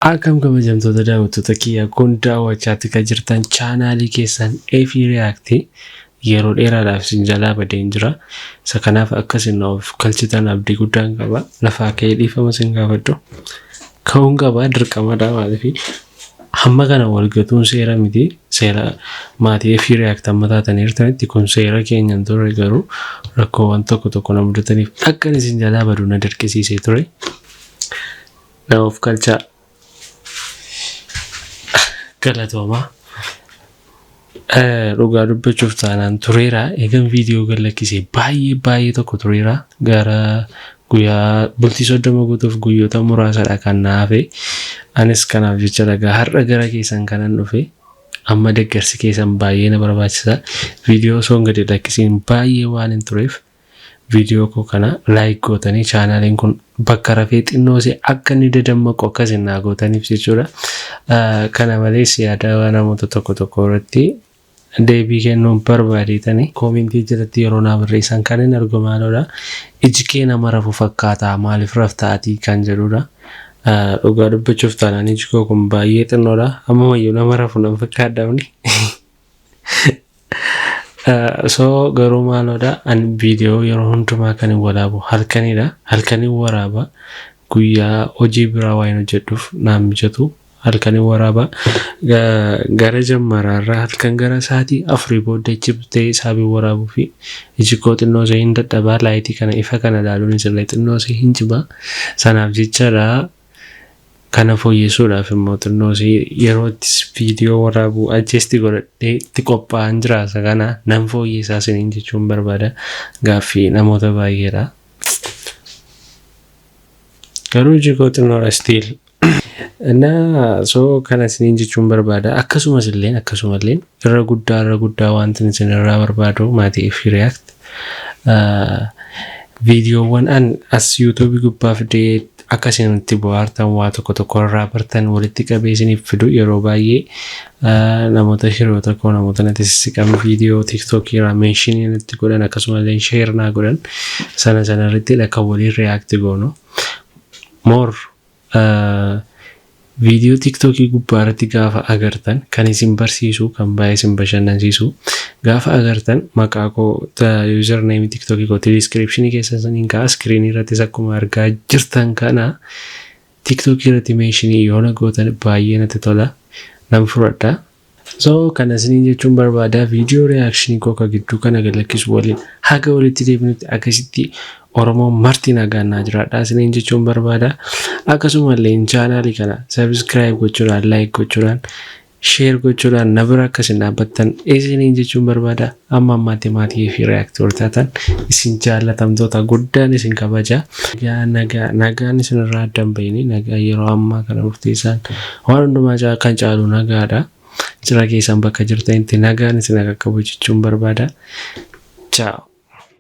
Akkam kabajamtoota daawwattoota kiyya kun daawwachaatti kan jirtan chaanaalii keessan Eefii React yeroo dheeraadhaaf isin jalaa badeen jira. Isa kanaaf akkasiin of kalchitan abdii guddaan qaba. Lafaa ka'ee dhiifama isin gaafadhu. Ka'uun qaba dirqamadha maaliif hamma kana walgatuun seera miti. Seera maatii Eefii React amma taataniirtanitti kun seera keenyan ture garuu rakkoowwan tokko nama mudataniif akkan isin jalaa baduu na dirqisiisee ture. Na of kalchaa. Galatooma. Dhugaa dubbachuuf taanaan tureera. Eegan viidiyoo galakkisee baay'ee tokko tureera. Gara guyyaa bultii 30 guutuuf guyyoota muraasadha kan naafe. Anis kanaaf jecha dhagaa har'a gara keessan kanan dhufe. Amma deeggarsi keessan baay'ee na barbaachisa. Viidiyoo osoo gadi lakkisiin baay'ee waan hin tureef viidiyoo koo kana like gootanii chaanaaliin kun bakka rafee xinnoosee akka inni dadammaqu akkasiin naa gootaniif jechuudha. Kana malees yaada namoota tokko irratti deebii kennuun barbaadeetanii koomentii jalatti yeroo naa barreessan kan hin argu maalodha. Iji kee nama rafu fakkaata maaliif raftaatii kan jedhudha. Dhugaa dubbachuuf taanaan iji koo kun baay'ee xinnoodha. Ammayyuu nama rafu nan fakkaadhaafni. So garuu maalodha an viidiyoo yeroo hundumaa kan walaabu halkanidha. Halkanii waraaba guyyaa hojii biraa waan hojjedhuuf naan mijatu halkanii waraaba gara jammaraarraa halkan gara sa'aatii 4 booda chibtee isaabii waraabuu fi iji koo xinnoo ishee hin dadhabaa laayitii kana ifa kana ilaaluun isillee xinnoo ishee hin jibaa sanaaf jechadha. Kana fooyyessuudhaaf immoo xinnoo ishee yeroo viidiyoo waraabuu ajjeesti godhadhee itti qophaa'an jiraasa kana nan fooyyessaa isiniin jechuun barbaada. Gaaffii namoota baay'eedha. Garuu iji koo xinnoodha stiil. So kana isiniin jechuun barbaada. Akkasumallee irra guddaa wanti isin irraa barbaadu maatii Eefii React. Viidiyoowwan an as YouTube gubbaa fidee akkasiin itti bohaartan waa tokko irraa bartan walitti qabee isiniif fidu yeroo baay'ee namoota hiriyoota koo namoota natti sissiqan viidiyoo TikTok irraa meeshiniin itti godhan akkasumallee share naa godhan sana irratti akka waliin react goonu. More viidiyoo TikTok gubbaa irratti gaafa agartan kan isin barsiisu kan baay'ee isin bashannansiisu gaafa agartan maqaa koo username TikTok kootii description keessa saniin kaa screen irrattis akkuma argaa jirtan kana TikTok irratti meeshinii yoo na gootan baay'ee natti tola nan fudhadha. So kana isiniin jechuun barbaada viidiyoo reaction koo ka gidduu kana galakkisu waliin haga walitti deebinutti akkasitti Oromoo marti nagaannaa jiraadha isiniin jechuun barbaada. Akkasumallee chaanaalii kana subscribe gochuudhaan like gochuudhaan share gochuudhaan na bira akkasiin dhaabbattan isiniin jechuun barbaada. Amma ammaatti maatii Eefii React taatan isin jaallatamtoota guddaan isin kabaja. Nagaan isin irraa addan bahini nagaa yeroo ammaa kana murteessaan waan hundumaa kan caalu nagaadha. Jira keessan bakka jirtanitti nagaan isin akka qabu jechuun barbaada. Ciao.